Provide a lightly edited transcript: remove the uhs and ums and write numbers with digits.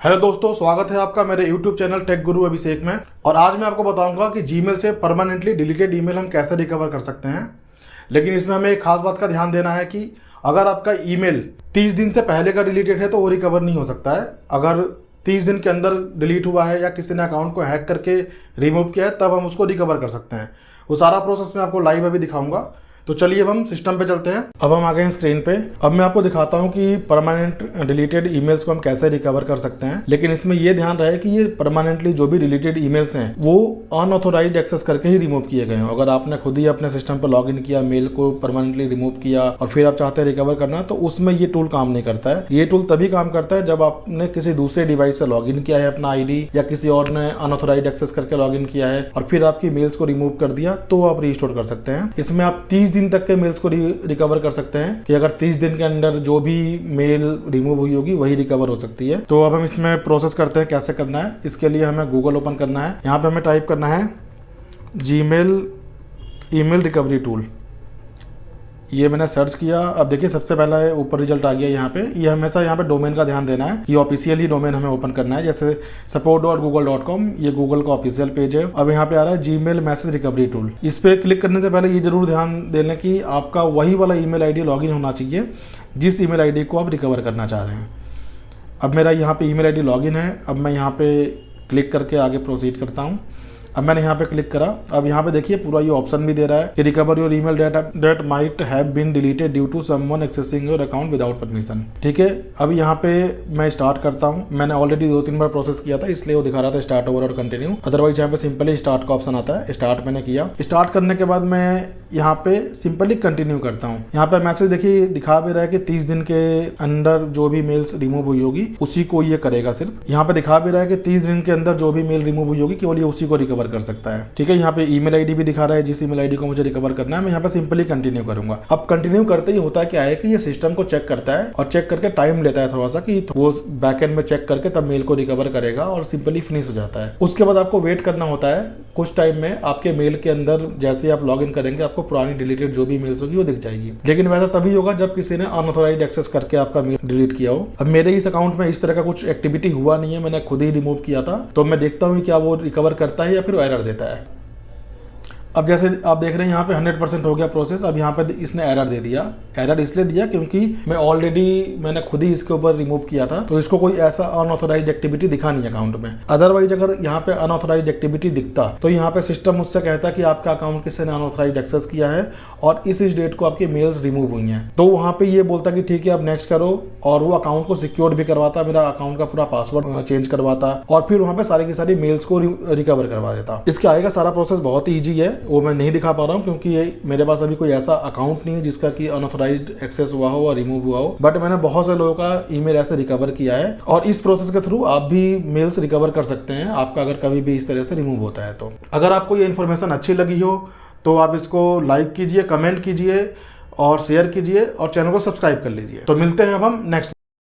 Hello दोस्तों, स्वागत है आपका मेरे YouTube चैनल टेक गुरु अभिषेक में। और आज मैं आपको बताऊंगा कि जीमेल से परमानेंटली डिलीटेड ईमेल हम कैसे रिकवर कर सकते हैं। लेकिन इसमें हमें एक खास बात का ध्यान देना है कि अगर आपका ईमेल 30 दिन से पहले का डिलीटेड है तो वो रिकवर नहीं हो सकता है। अगर 30 दिन के अंदर डिलीट हुआ है या किसी ने अकाउंट को हैक करके रिमूव किया है तब हम उसको रिकवर कर सकते हैं। वो सारा प्रोसेस मैं आपको लाइव अभी दिखाऊंगा। तो चलिए अब हम सिस्टम पे चलते हैं। अब हम आ गए हैं स्क्रीन पे। अब मैं आपको दिखाता हूँ कि परमानेंट डिलीटेड ईमेल्स को हम कैसे रिकवर कर सकते हैं। लेकिन इसमें ये ध्यान रहे कि ये परमानेंटली जो भी डिलीटेड ईमेल्स हैं वो अनऑथोराइज्ड एक्सेस करके ही रिमूव किए गए हों। अगर आपने खुद ही अपने सिस्टम पर लॉगिन किया, मेल को परमानेंटली रिमूव किया और फिर आप चाहते हैं रिकवर करना, तो उसमें ये टूल काम नहीं करता है। ये टूल तभी काम करता है जब आपने किसी दूसरे डिवाइस से लॉगिन किया है अपना आईडी, या किसी और ने अनऑथोराइज्ड एक्सेस करके लॉगिन किया है और फिर आपकी मेल्स को रिमूव कर दिया, तो आप रीस्टोर कर सकते हैं। इसमें आप 30 दिन तक के मेल्स को रिकवर कर सकते हैं कि अगर 30 दिन के अंदर जो भी मेल रिमूव हुई होगी वही रिकवर हो सकती है। तो अब हम इसमें प्रोसेस करते हैं कैसे करना है। इसके लिए हमें गूगल ओपन करना है। यहाँ पे हमें टाइप करना है जीमेल ईमेल रिकवरी टूल। ये मैंने सर्च किया। अब देखिए सबसे पहला ऊपर रिजल्ट आ गया यहाँ पे। ये हमेशा यहाँ पे डोमेन का ध्यान देना है। ये ऑफिशियली डोमेन हमें ओपन करना है, जैसे support.google.com। ये गूगल का ऑफिशियल पेज है। अब यहाँ पे आ रहा है जीमेल मैसेज रिकवरी टूल। इस पे क्लिक करने से पहले ये जरूर ध्यान दे लें कि आपका वही वाला ईमेल आईडी लॉगिन होना चाहिए जिस ईमेल आईडी को आप रिकवर करना चाह रहे हैं। अब मेरा यहाँ पे ईमेल आईडी लॉगिन है। अब मैं यहाँ पे क्लिक करके आगे प्रोसीड करता हूँ। अब मैंने यहाँ पे क्लिक करा। अब यहाँ पे देखिए पूरा ये ऑप्शन भी दे रहा है कि recover your email that might have been deleted due to someone accessing your account without permission. ठीक है, अब यहाँ पे मैं स्टार्ट करता हूँ। मैंने ऑलरेडी 2-3 बार प्रोसेस किया था, इसलिए वो दिखा रहा था स्टार्ट ओवर और कंटिन्यू। अदरवाइज यहाँ पे सिंपली स्टार्ट का ऑप्शन आता है। स्टार्ट मैंने किया। स्टार्ट करने के बाद मैं यहाँ पे सिंपली कंटिन्यू करता हूँ। यहाँ पे मैसेज देखिए दिखा भी रहा है कि 30 दिन के अंदर जो भी मेल्स रिमूव हुई होगी उसी को ये करेगा। सिर्फ यहाँ पे दिखा भी रहा है कि 30 दिन के अंदर जो भी मेल रिमूव हुई होगी केवल ये उसी को रिकवर कर सकता है। ठीक है, यहाँ पे ईमेल आईडी भी दिखा रहा है जिस ईमेल आईडी को मुझे रिकवर करना है। मैं यहाँ पे सिंपली कंटिन्यू करूंगा। अब कंटिन्यू करते ही होता क्या है कि ये सिस्टम को चेक करता है और चेक करके टाइम लेता है थोड़ा सा कि वो बैकएंड में चेक करके तब मेल को रिकवर करेगा और सिंपली फिनिश हो जाता है। उसके बाद आपको वेट करना होता है। कुछ टाइम में आपके मेल के अंदर जैसे आप लॉग इन करेंगे आपको पुरानी डिलीटेड जो भी मेल्स होगी वो दिख जाएगी। लेकिन वैसा तभी होगा जब किसी ने अनऑथोराइज्ड एक्सेस करके आपका मेल डिलीट किया हो। अब मेरे इस अकाउंट में इस तरह का कुछ एक्टिविटी हुआ नहीं है, मैंने खुद ही रिमूव किया था। तो मैं देखता हूँ क्या वो रिकवर करता है या फिर एरर देता है। अब जैसे आप देख रहे हैं यहाँ पे 100% हो गया प्रोसेस। अब यहाँ पे इसने एरर दे दिया। एरर इसलिए दिया क्योंकि मैंने खुद ही इसके ऊपर रिमूव किया था, तो इसको कोई ऐसा अनऑथोराइज्ड एक्टिविटी दिखा नहीं अकाउंट में। अदरवाइज अगर यहाँ पे अनऑथोराइज्ड एक्टिविटी दिखता तो यहाँ पे सिस्टम मुझसे कहता कि आपका अकाउंट किसी ने अनऑथोराइज्ड एक्सेस किया है और इस डेट को आपकी मेल्स रिमूव हुई हैं। तो वहाँ पे ये बोलता कि ठीक है अब नेक्स्ट करो, और वो अकाउंट को सिक्योर भी करवाता, मेरा अकाउंट का पूरा पासवर्ड चेंज करवाता और फिर वहाँ पे सारी की सारी मेल्स को रिकवर करवा देता। इसके आगे का सारा प्रोसेस बहुत ही ईजी है, वो मैं नहीं दिखा पा रहा हूँ क्योंकि ये मेरे पास अभी कोई ऐसा अकाउंट नहीं है जिसका कि अनऑथोराइज्ड एक्सेस हुआ हो और रिमूव हुआ हो। बट मैंने बहुत से लोगों का ईमेल ऐसे रिकवर किया है और इस प्रोसेस के थ्रू आप भी मेल्स रिकवर कर सकते हैं आपका अगर कभी भी इस तरह से रिमूव होता है। तो अगर आपको ये इन्फॉर्मेशन अच्छी लगी हो तो आप इसको लाइक कीजिए, कमेंट कीजिए और शेयर कीजिए और चैनल को सब्सक्राइब कर लीजिए। तो मिलते हैं अब हम नेक्स्ट